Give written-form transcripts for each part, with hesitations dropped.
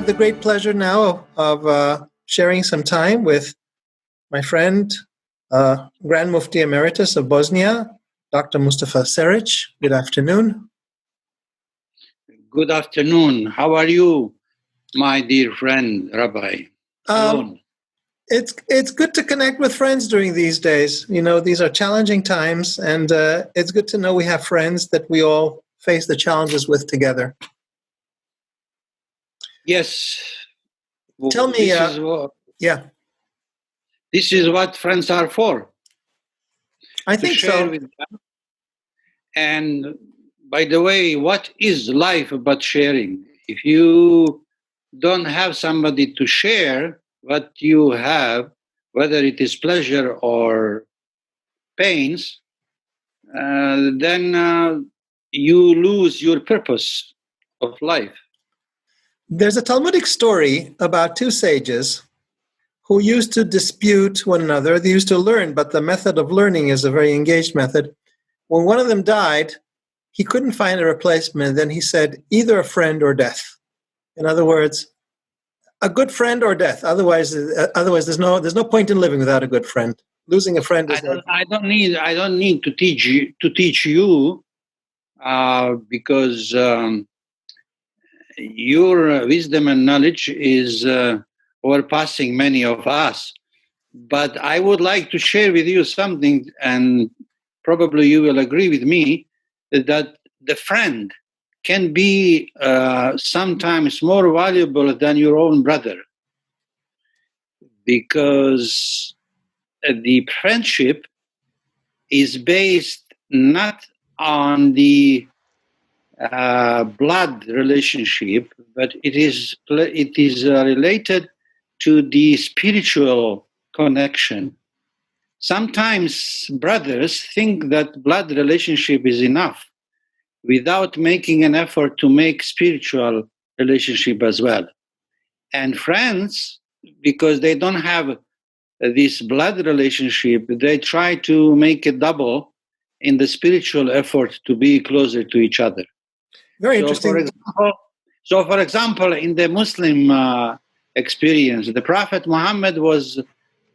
have the great pleasure now of sharing some time with my friend, Grand Mufti emeritus of Bosnia, Dr. Mustafa Ceric. Good afternoon. Good afternoon. How are you, my dear friend, Rabbi? It's good to connect with friends during these days. You know, these are challenging times, and it's good to know we have friends that we all face the challenges with together. Yes. Tell me, This is what friends are for. I think share so. With them. And by the way, what is life but sharing? If you don't have somebody to share what you have, whether it is pleasure or pains, then you lose your purpose of life. There's a Talmudic story about two sages who used to dispute one another. They used to learn, but the method of learning is a very engaged method. When one of them died, he couldn't find a replacement. Then he said, either a friend or death. In other words, a good friend or death. Otherwise, there's no point in living without a good friend. Losing a friend is I don't need to teach you because your wisdom and knowledge is overpassing many of us. But I would like to share with you something, and probably you will agree with me, that the friend can be sometimes more valuable than your own brother, because the friendship is based not on the blood relationship, but it is related to the spiritual connection. Sometimes brothers think that blood relationship is enough without making an effort to make spiritual relationship as well. And friends, because they don't have this blood relationship, they try to make it double in the spiritual effort to be closer to each other. Very interesting. For example, in the Muslim experience, the Prophet Muhammad was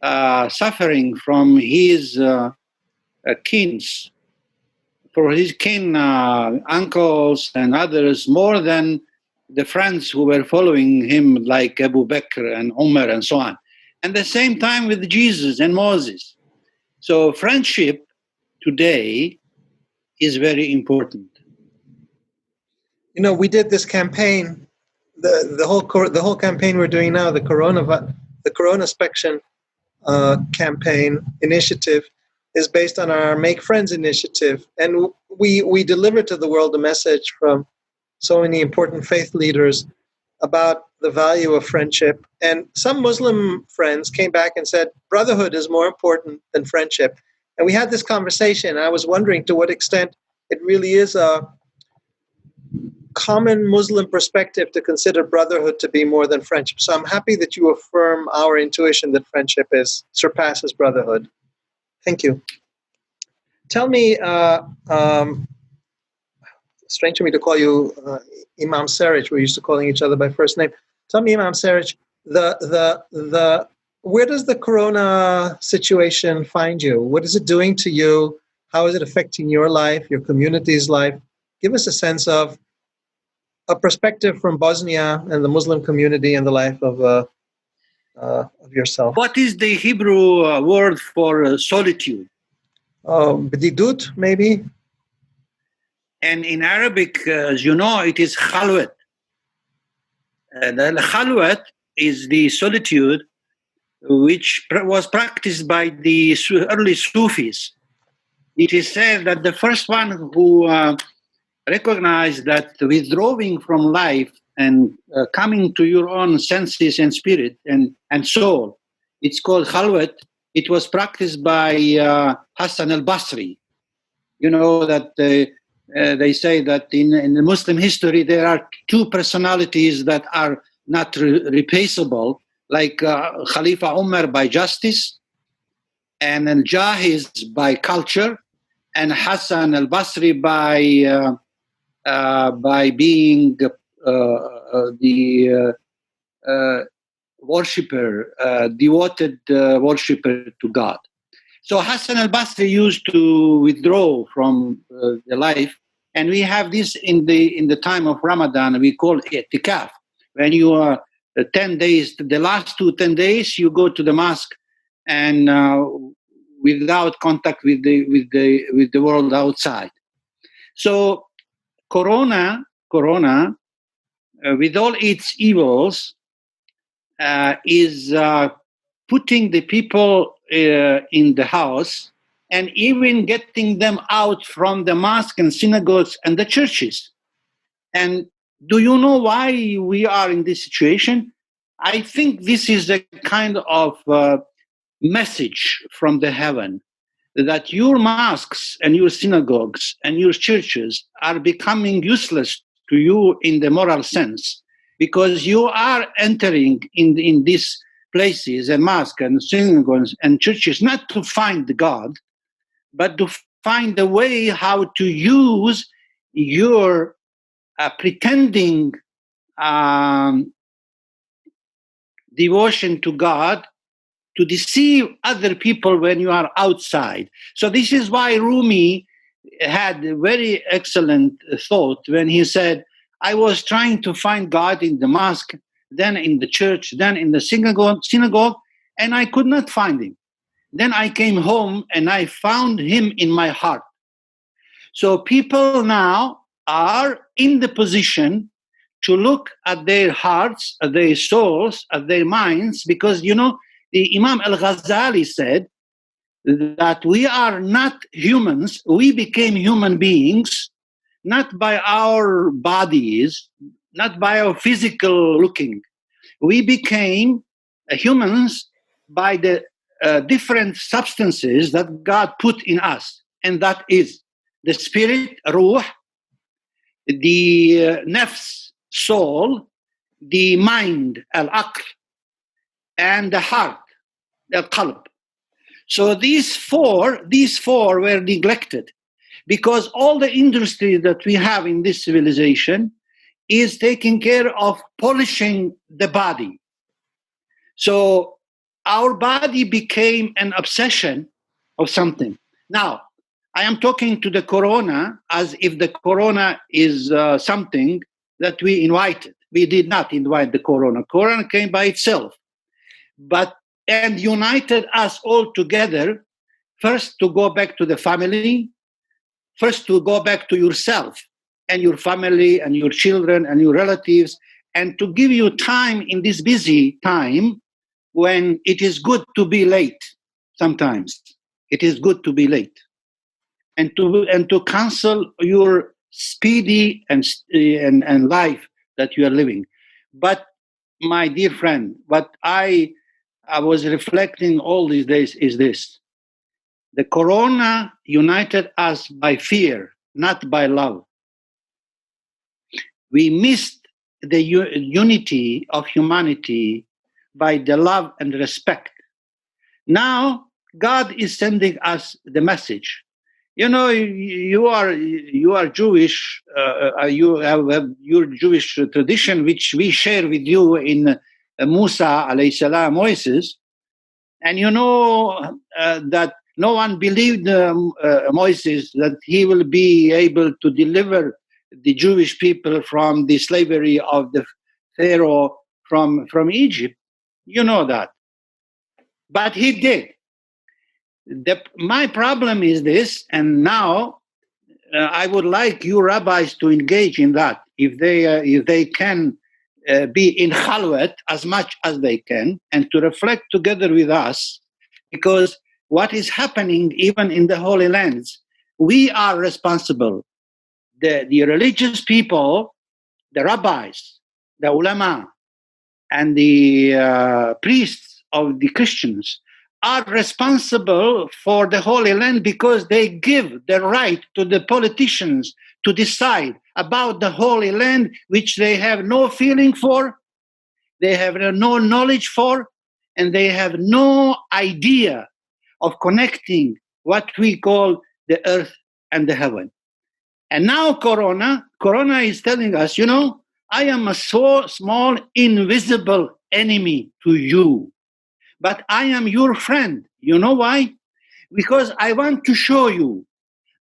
suffering from his uncles and others, more than the friends who were following him, like Abu Bakr and Umar and so on. And the same time with Jesus and Moses. So friendship today is very important. You know, we did this campaign, the whole campaign we're doing now, the Coronaspection campaign initiative, is based on our Make Friends initiative, and we deliver to the world a message from so many important faith leaders about the value of friendship. And some Muslim friends came back and said, brotherhood is more important than friendship. And we had this conversation. I was wondering to what extent it really is a common Muslim perspective to consider brotherhood to be more than friendship. So I'm happy that you affirm our intuition that friendship surpasses brotherhood. Thank you. Tell me, strange for me to call you Imam Ceric. We're used to calling each other by first name. Tell me, Imam Ceric, where does the corona situation find you? What is it doing to you? How is it affecting your life, your community's life? Give us a sense of a perspective from Bosnia and the Muslim community and the life of yourself. What is the Hebrew word for solitude? Bididut, maybe? And in Arabic, as you know, it is khalwat. The khalwat is the solitude which was practiced by the early Sufis. It is said that the first one who recognized that withdrawing from life and coming to your own senses and spirit and soul, it's called khalwat. It was practiced by Hasan al Basri. You know that they say that in the Muslim history there are two personalities that are not replaceable, like Khalifa Umar by justice, and Al-Jahiz by culture, and Hasan al Basri by being the worshipper, devoted worshipper to God. So Hasan al Basri used to withdraw from the life, and we have this in the time of Ramadan. We call it i'tikaf. When you are 10 days, the last 10 days, you go to the mosque and without contact with the world outside. So Corona, with all its evils, is putting the people in the house and even getting them out from the mosque and synagogues and the churches. And do you know why we are in this situation? I think this is a kind of message from the heaven that your mosques and your synagogues and your churches are becoming useless to you in the moral sense, because you are entering in these places and mosques and synagogues and churches not to find God, but to find a way how to use your pretending devotion to God to deceive other people when you are outside. So this is why Rumi had a very excellent thought when he said, I was trying to find God in the mosque, then in the church, then in the synagogue, and I could not find him. Then I came home and I found him in my heart. So people now are in the position to look at their hearts, at their souls, at their minds, because, you know, the Imam al-Ghazali said that we are not humans, we became human beings, not by our bodies, not by our physical looking. We became humans by the different substances that God put in us, and that is the spirit, ruh, the nafs, soul, the mind, al-aql, and the heart, al-qalb. So these four were neglected, because all the industry that we have in this civilization is taking care of polishing the body. So our body became an obsession of something. Now, I am talking to the corona as if the corona is something that we invited. We did not invite the corona. Corona came by itself, and united us all together, first to go back to the family, first to go back to yourself and your family and your children and your relatives, and to give you time in this busy time when it is good to be late. Sometimes it is good to be late, and to cancel your speedy and life that you are living. But my dear friend, what I was reflecting all these days is this: the corona united us by fear, not by love. We missed the unity of humanity by the love and respect. Now, God is sending us the message. You know, you are Jewish. You have your Jewish tradition, which we share with you in Musa alayhi salam, Moses. And you know that no one believed Moses that he will be able to deliver the Jewish people from the slavery of the Pharaoh from Egypt. You know that. But he did. My problem is this, and now I would like you rabbis to engage in that if they can be in khalwat as much as they can, and to reflect together with us, because what is happening even in the Holy Lands, we are responsible. The religious people, the rabbis, the ulama, and the priests of the Christians are responsible for the Holy Land, because they give the right to the politicians to decide about the Holy Land, which they have no feeling for, they have no knowledge for, and they have no idea of connecting what we call the earth and the heaven. And now Corona is telling us, you know, I am a so small, invisible enemy to you, but I am your friend. You know why? Because I want to show you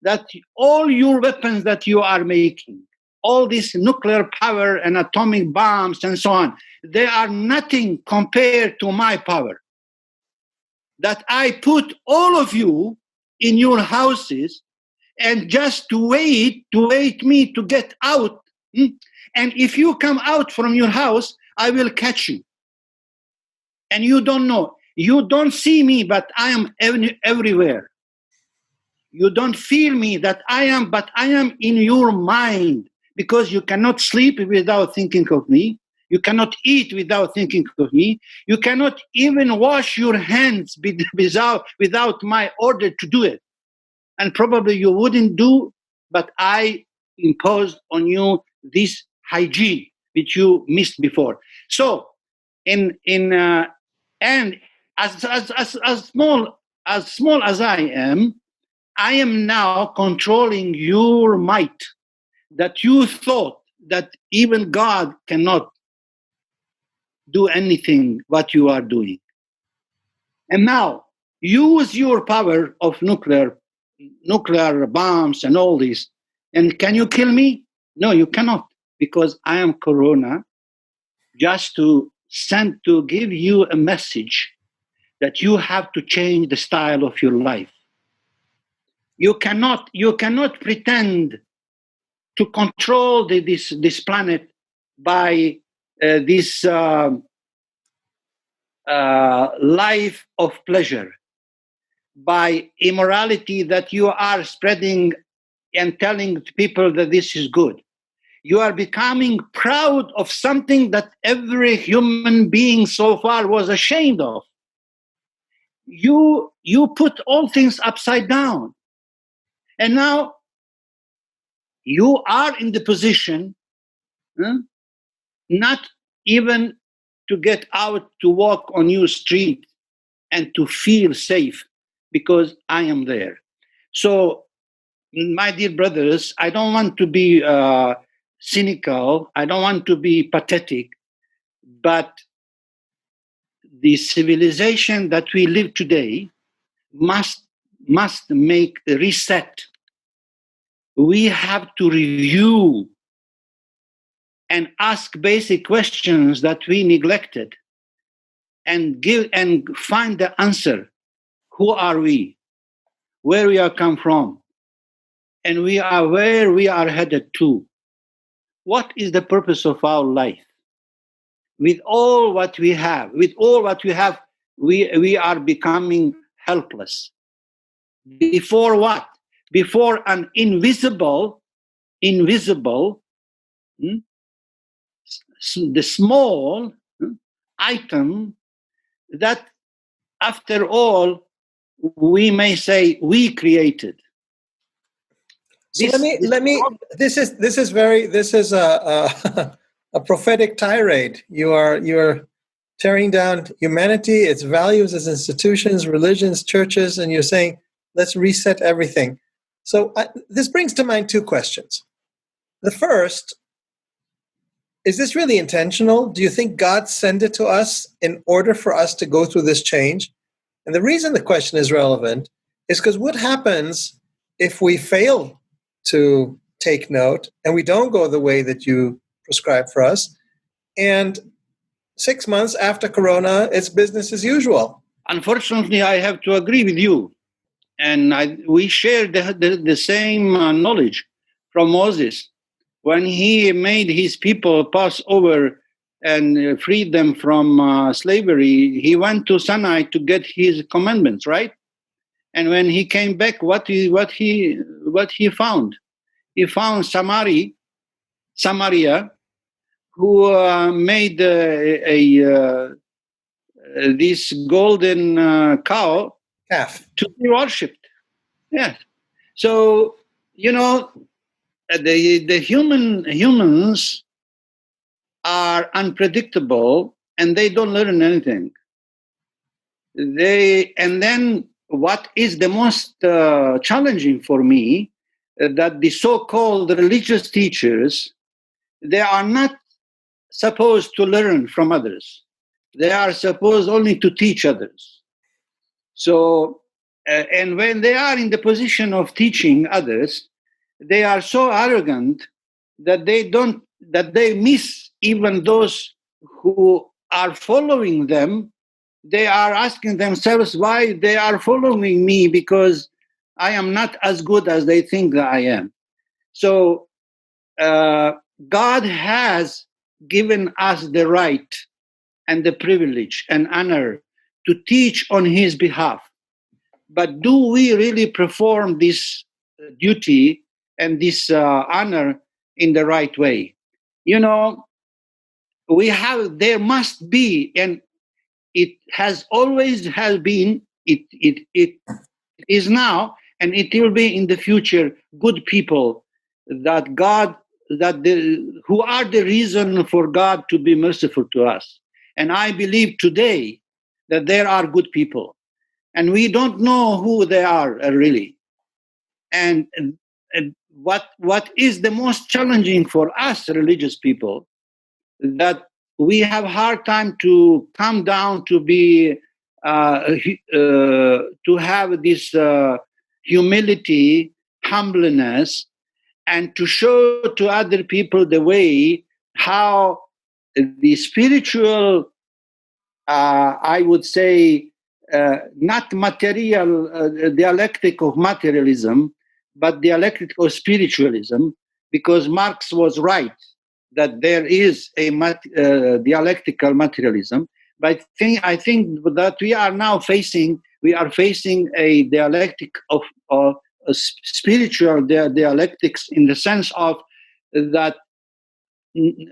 that all your weapons that you are making, all this nuclear power and atomic bombs and so on, they are nothing compared to my power. That I put all of you in your houses and just to wait me to get out. And if you come out from your house, I will catch you. And you don't know. You don't see me, but I am everywhere. You don't feel me that I am, but I am in your mind, because you cannot sleep without thinking of me. You cannot eat without thinking of me. You cannot even wash your hands without my order to do it. And probably you wouldn't do, but I imposed on you this hygiene which you missed before. So, and as small as I am now controlling your might that you thought that even God cannot do anything what you are doing. And now use your power of nuclear bombs and all this. And can you kill me? No, you cannot, because I am Corona, just to give you a message that you have to change the style of your life. You cannot pretend to control this planet by this life of pleasure, by immorality that you are spreading and telling people that this is good. You are becoming proud of something that every human being so far was ashamed of. You put all things upside down. And now you are in the position not even to get out to walk on your street and to feel safe, because I am there. So, my dear brothers, I don't want to be cynical. I don't want to be pathetic, but the civilization that we live today must make a reset. We have to review and ask basic questions that we neglected, and find the answer. Who are we? Where we are come from? And where we are headed to. What is the purpose of our life? With all what we have, we are becoming helpless. Before what? Before an invisible, the small item that, after all, we may say we created. So let me. This is a a prophetic tirade. You're tearing down humanity, its values, its institutions, religions, churches, and you're saying, let's reset everything. So this brings to mind two questions. The first, is this really intentional? Do you think God sent it to us in order for us to go through this change? And the reason the question is relevant is because what happens if we fail to take note and we don't go the way that you prescribe for us, and 6 months after Corona, it's business as usual? Unfortunately, I have to agree with you. And we share the same knowledge from Moses. When he made his people pass over and freed them from slavery, he went to Sinai to get his commandments, right? And when he came back, what he found? He found Samaria, who made this golden calf to be worshipped. Yeah. So, the humans are unpredictable and they don't learn anything. And then what is the most challenging for me, that the so-called religious teachers, they are not supposed to learn from others. They are supposed only to teach others. So, and when they are in the position of teaching others, they are so arrogant that they miss even those who are following them. They are asking themselves why they are following me, because I am not as good as they think that I am. So God has given us the right and the privilege and honor to teach on his behalf. But do we really perform this duty and this honor in the right way? You know, there must be, and it has always has been, it is now, and it will be in the future, good people that God, who are the reason for God to be merciful to us. And I believe today that there are good people, and we don't know who they are really. And what is the most challenging for us religious people, that we have hard time to come down to be to have this humility, humbleness, and to show to other people the way how the spiritual, I would say, not material dialectic of materialism, but dialectic of spiritualism, because Marx was right that there is a dialectical materialism. But I think that we are facing a dialectic of spiritual dialectics, in the sense of that,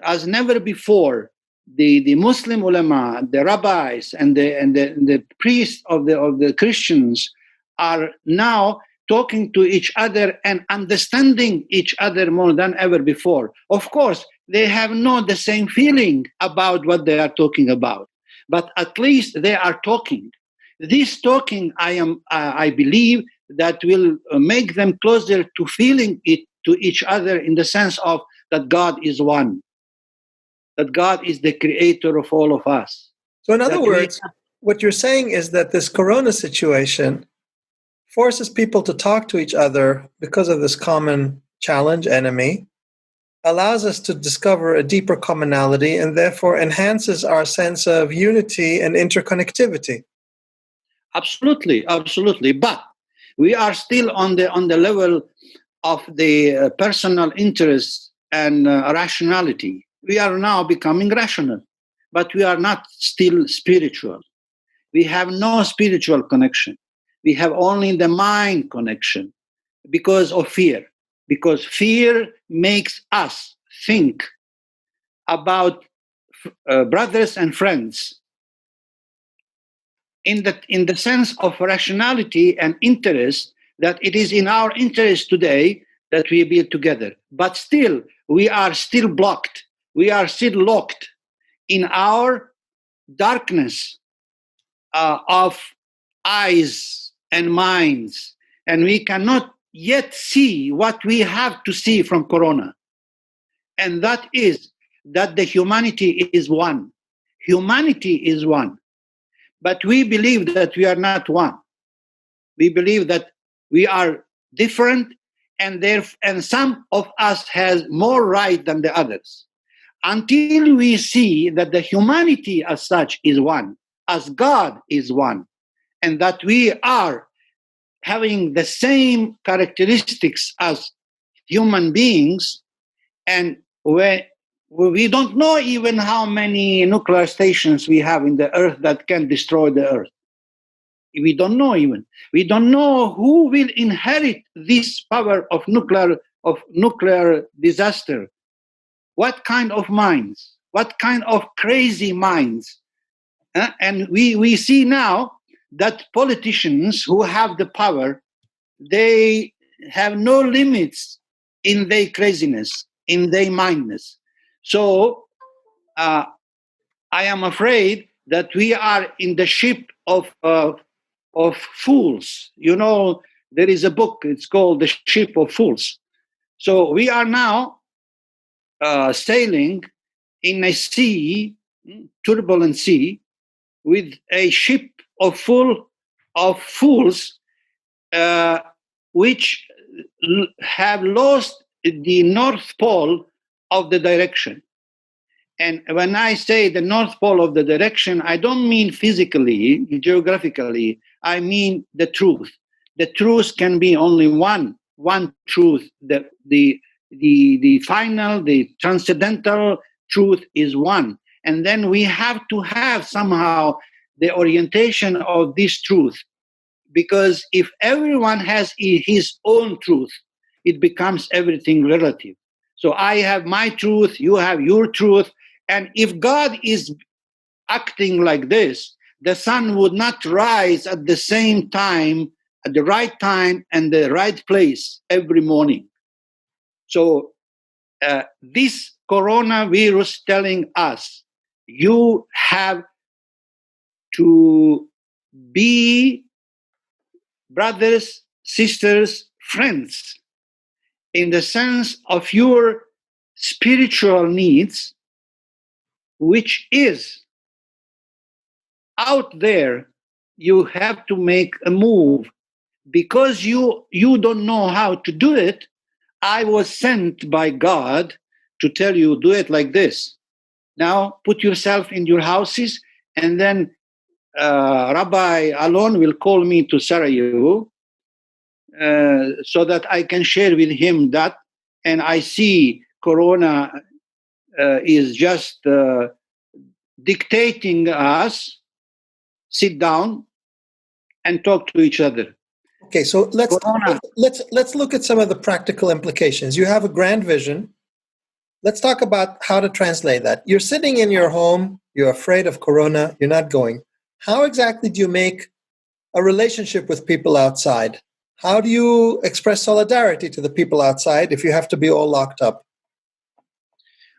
as never before, the Muslim ulama, the rabbis, and the priests of the Christians are now talking to each other and understanding each other more than ever before. Of course, they have not the same feeling about what they are talking about, but at least they are talking. This talking, I believe, that will make them closer to feeling it to each other, in the sense of that God is one, that God is the creator of all of us. So in other words, what you're saying is that this corona situation forces people to talk to each other because of this common challenge, enemy, allows us to discover a deeper commonality, and therefore enhances our sense of unity and interconnectivity. Absolutely, absolutely. But we are still on the level of the personal interest and rationality. We are now becoming rational, but we are not still spiritual. We have no spiritual connection. We have only the mind connection, because of fear. Because fear makes us think about brothers and friends in the sense of rationality and interest, that it is in our interest today that we be together. But still, we are still blocked. We are still locked in our darkness of eyes and minds, and we cannot yet see what we have to see from Corona. And that is that the humanity is one. Humanity is one. But we believe that we are not one. We believe that we are different, and some of us has more right than the others. Until we see that the humanity as such is one, as God is one, and that we are having the same characteristics as human beings, and we don't know even how many nuclear stations we have in the earth that can destroy the earth. We don't know even. We don't know who will inherit this power of nuclear disaster. What kind of minds? What kind of crazy minds? And we see now that politicians who have the power, they have no limits in their craziness, in their mindness. So I am afraid that we are in the ship of fools. You know, there is a book, it's called The Ship of Fools. So we are now sailing in a sea, turbulent sea, with a ship full of fools, which have lost the North Pole of the direction. And when I say the North Pole of the direction, I don't mean physically, geographically. I mean the truth. The truth can be only one truth. The final, the transcendental truth is one. And then we have to have somehow the orientation of this truth. Because if everyone has his own truth, it becomes everything relative. So I have my truth, you have your truth. And if God is acting like this, the sun would not rise at the same time, at the right time and the right place every morning. So this coronavirus telling us, you have to be brothers, sisters, friends, in the sense of your spiritual needs, which is out there. You have to make a move. Because you don't know how to do it, I was sent by God to tell you, do it like this. Now put yourself in your houses, and then Rabbi Alon will call me to Sarajevo, so that I can share with him that. And I see Corona is just dictating us, sit down and talk to each other. Okay, so let's look at some of the practical implications. You have a grand vision. Let's talk about how to translate that. You're sitting in your home, you're afraid of Corona, you're not going. How exactly do you make a relationship with people outside? How do you express solidarity to the people outside if you have to be all locked up?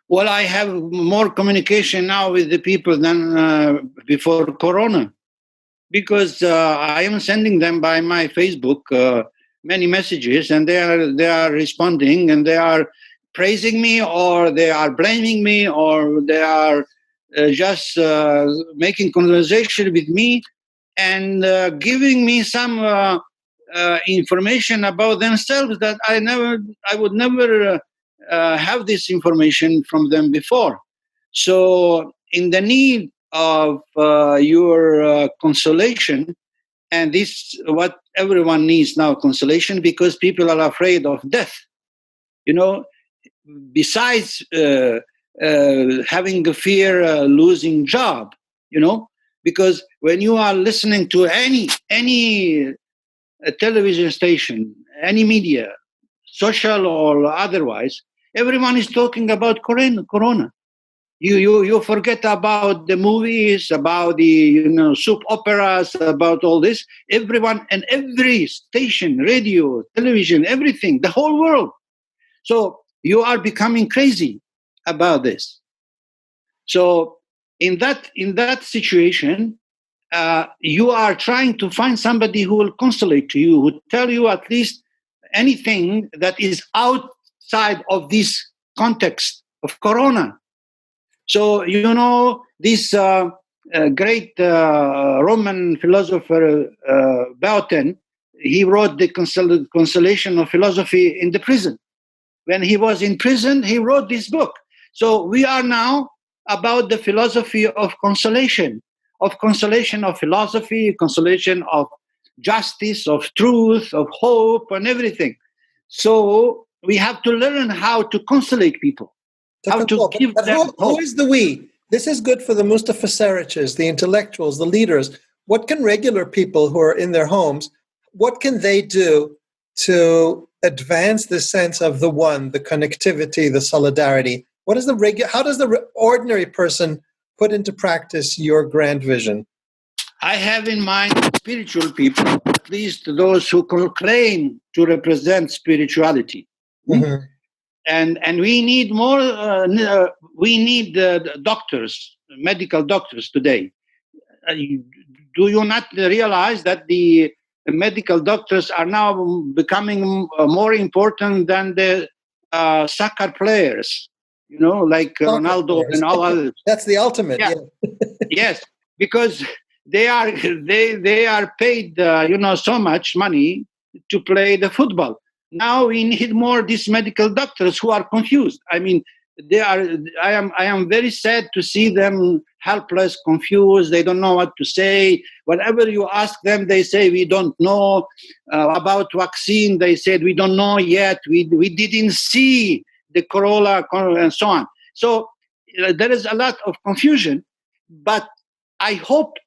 Well, I have more communication now with the people than before Corona, because I am sending them by my Facebook many messages, and they are responding, and they are praising me, or they are blaming me, or they are just making conversation with me and giving me some information about themselves that I would never have this information from them before. So in the need of your consolation, and this what everyone needs now, consolation, because people are afraid of death. Besides having a fear losing job, because when you are listening to any television station, any media, social or otherwise, everyone is talking about Corona. You forget about the movies, about the soap operas, about all this. Everyone and every station, radio, television, everything, the whole world. So you are becoming crazy about this. So in that situation, you are trying to find somebody who will consolate to you, who tell you at least anything that is outside of this context of Corona. So, this great Roman philosopher, Bautin, he wrote the Consolation of Philosophy in the prison. When he was in prison, he wrote this book. So we are now about the philosophy of consolation of philosophy, consolation of justice, of truth, of hope, and everything. So we have to learn how to consolate people. How to give them hope. Who is the we? This is good for the Mustafa Cerics, the intellectuals, the leaders. What can regular people who are in their homes, what can they do to advance the sense of the one, the connectivity, the solidarity? How does the ordinary person put into practice your grand vision? I have in mind spiritual people, at least those who claim to represent spirituality. Mm-hmm. And we need more. We need doctors, medical doctors today. Do you not realize that the medical doctors are now becoming more important than the soccer players? like Ronaldo and all others. That's the ultimate. Yeah. Yes, because they are paid so much money to play the football. Now we need more these medical doctors who are confused. I mean, I am very sad to see them helpless, confused. They don't know what to say. Whatever you ask them, they say we don't know. About vaccine, they said we don't know yet. We didn't see the corona and so on. So there is a lot of confusion. But I hope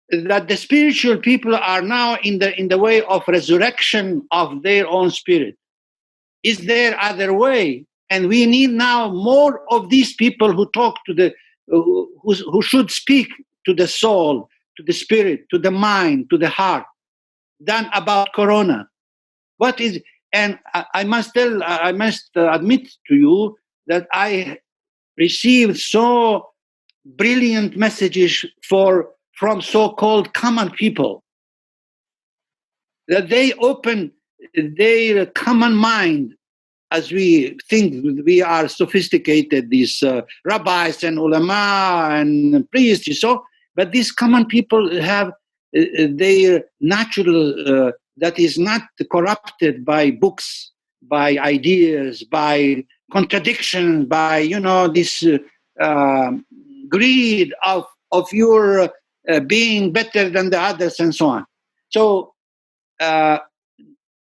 that the spiritual people are now in the way of resurrection of their own spirit. Is there other way? And we need now more of these people who talk to who should speak to the soul, to the spirit, to the mind, to the heart, than about Corona. What is? And I must admit to you that I received so brilliant messages from so-called common people, that they open their common mind, as we think we are sophisticated, these rabbis and ulama and priests. But these common people have their natural, that is not corrupted by books, by ideas, by contradictions, by this greed of your being better than the others and so on. So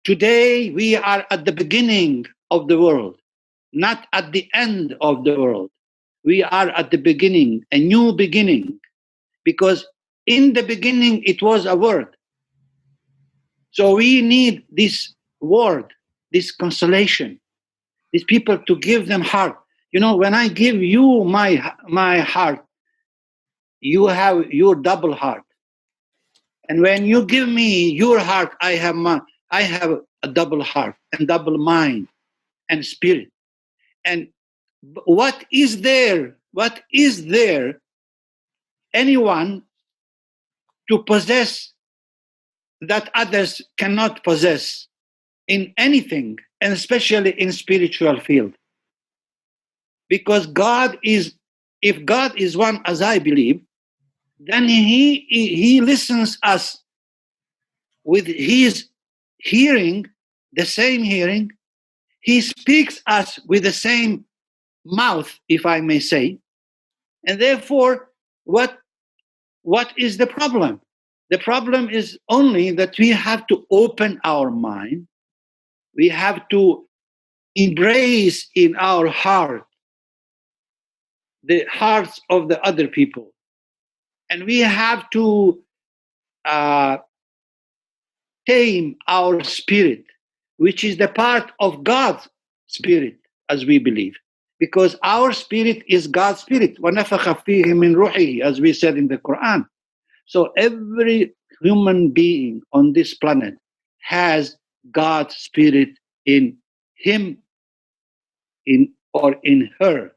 today we are at the beginning of the world, not at the end of the world. We are at the beginning, a new beginning, because in the beginning it was a word. So we need this word, this consolation, these people to give them heart. When I give you my heart, you have your double heart. And when you give me your heart, I have a double heart and double mind and spirit. And what is there anyone to possess that others cannot possess in anything, and especially in spiritual field? Because if God is one, as I believe, then he listens us with his hearing, the same hearing. He speaks us with the same mouth, if I may say. And therefore, what is the problem? The problem is only that we have to open our mind. We have to embrace in our heart the hearts of the other people. And we have to tame our spirit, which is the part of God's spirit, as we believe. Because our spirit is God's spirit. وَنَفَخَ فِيهِ مِنْ رُوحِهِ, as we said in the Quran. So every human being on this planet has God's spirit in him or in her.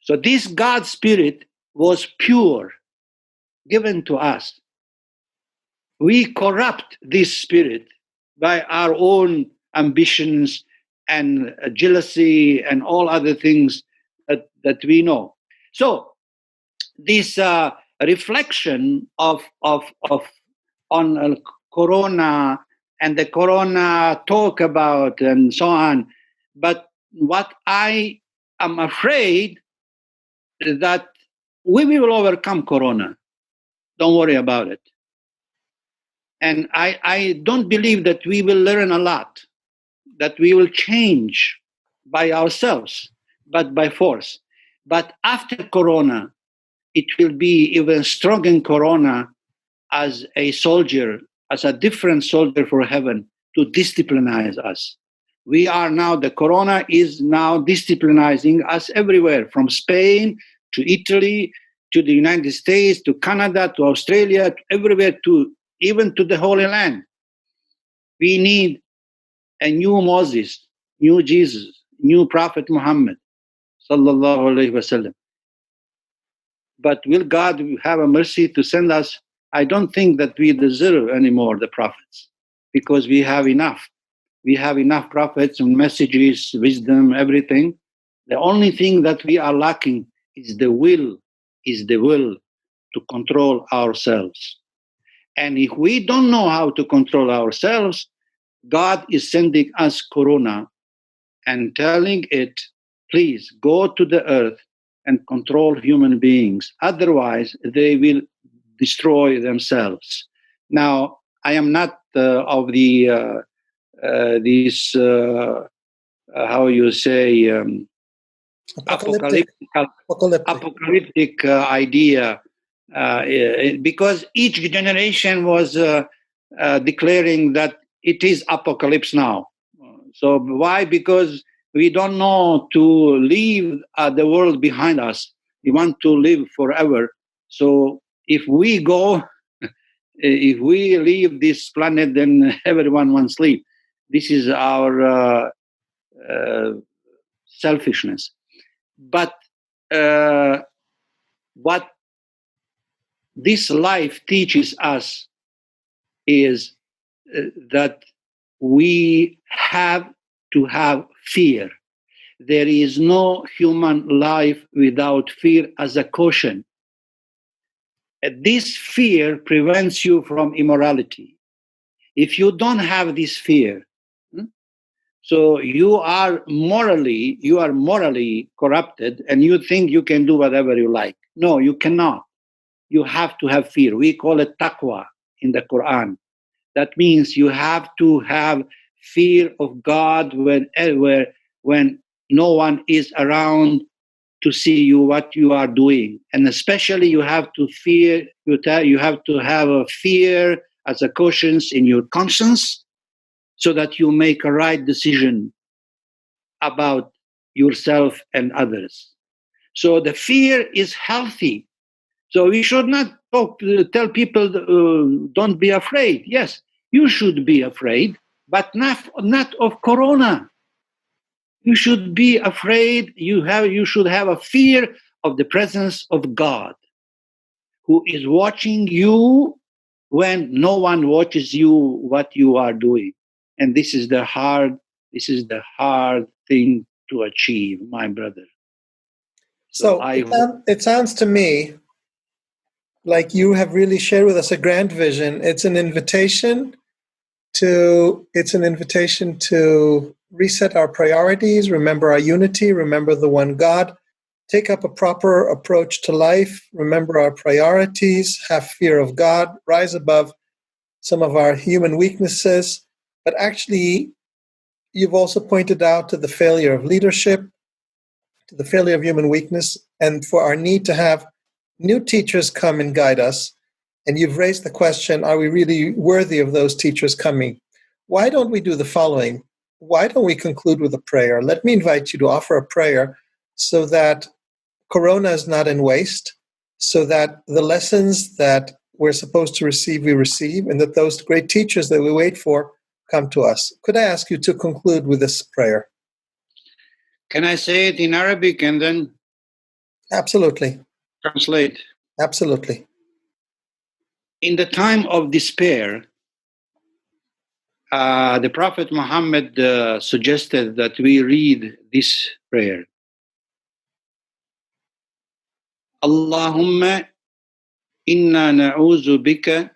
So this God spirit was pure, given to us. We corrupt this spirit by our own ambitions and jealousy and all other things that we know. So this reflection on Corona and the Corona talk about and so on. But what I am afraid that we will overcome Corona. Don't worry about it. And I don't believe that we will learn a lot, that we will change by ourselves, but by force. But after Corona, it will be even stronger in Corona as a soldier, as a different soldier for heaven, to disciplinize us. We are now, the Corona is now disciplinizing us everywhere, from Spain to Italy, to the United States, to Canada, to Australia, to everywhere, even to the Holy Land. We need a new Moses, new Jesus, new Prophet Muhammad, sallallahu alaihi wasallam. But will God have a mercy to send us? I don't think that we deserve anymore the prophets, because we have enough. We have enough prophets and messages, wisdom, everything. The only thing that we are lacking is the will to control ourselves. And if we don't know how to control ourselves, God is sending us Corona and telling it, please go to the earth and control human beings. Otherwise, they will destroy themselves. Now, I am not of the this how you say apocalyptic idea, because each generation was declaring that it is apocalypse now. So why? Because we don't know to leave the world behind us. We want to live forever. So if we go, if we leave this planet, then everyone wants sleep. This is our selfishness. But what this life teaches us is that we have to have fear. There is no human life without fear as a caution. This fear prevents you from immorality. If you don't have this fear, so you are morally corrupted, and you think you can do whatever you like. No, you cannot. You have to have fear. We call it taqwa in the Quran. That means you have to have fear of God when no one is around to see you what you are doing, and especially you have to fear. You have to have a fear as a conscience in your conscience, so that you make a right decision about yourself and others. So the fear is healthy. So we should not tell people don't be afraid. Yes, you should be afraid, but not of Corona. You should be afraid. You should have a fear of the presence of God, who is watching you when no one watches you what you are doing. And this is the hard thing to achieve, my brother. So it sounds to me like you have really shared with us a grand vision. It's an invitation to reset our priorities, remember our unity, remember the one God, take up a proper approach to life, remember our priorities, have fear of God, rise above some of our human weaknesses. But actually, you've also pointed out to the failure of leadership, to the failure of human weakness, and for our need to have new teachers come and guide us. And you've raised the question, are we really worthy of those teachers coming? Why don't we do the following? Why don't we conclude with a prayer? Let me invite you to offer a prayer so that Corona is not in waste, so that the lessons that we're supposed to receive, we receive, and that those great teachers that we wait for come to us. Could I ask you to conclude with this prayer? Can I say it in Arabic and then? Absolutely. Translate. Absolutely. In the time of despair, the Prophet Muhammad suggested that we read this prayer. Allahumma inna na'udhu bika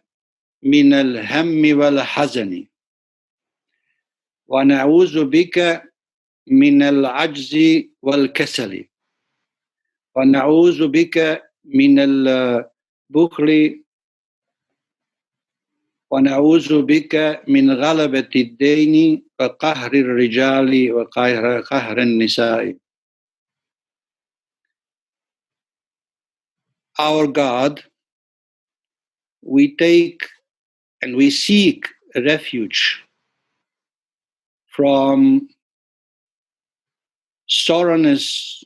min al-hammi wal-hazani wa na'udhu bika min al-ajzi wal-kasali wa na'udhu bika min al-bukhli ونعوذ بك من غلبة الدين وقهر الرجال وقهر النساء. Our God, we take and we seek refuge from sorrowness,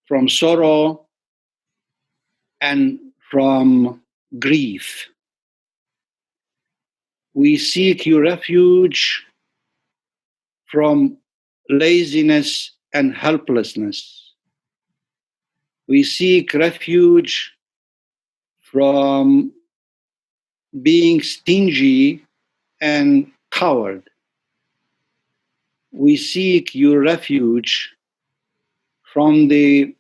from sorrow, and from grief. We seek your refuge from laziness and helplessness. We seek refuge from being stingy and coward. we seek your refuge from the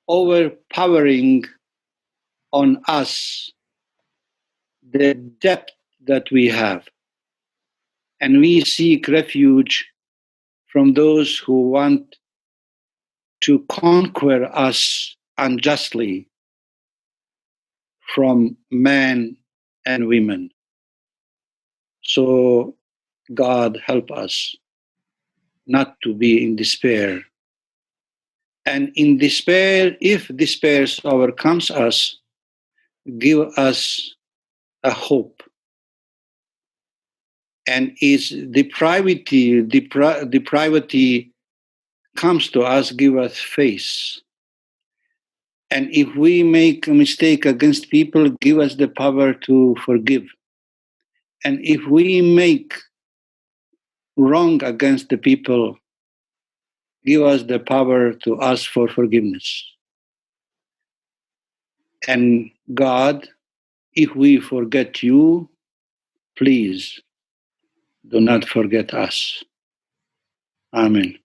overpowering on us the depth that we have. And we seek refuge from those who want to conquer us unjustly, from men and women. So God help us not to be in despair. And in despair, if despair overcomes us, give us a hope. And is depravity comes to us, give us faith. And if we make a mistake against people, give us the power to forgive. And if we make wrong against the people, give us the power to ask for forgiveness. And God, if we forget you, please do not forget us. Amen.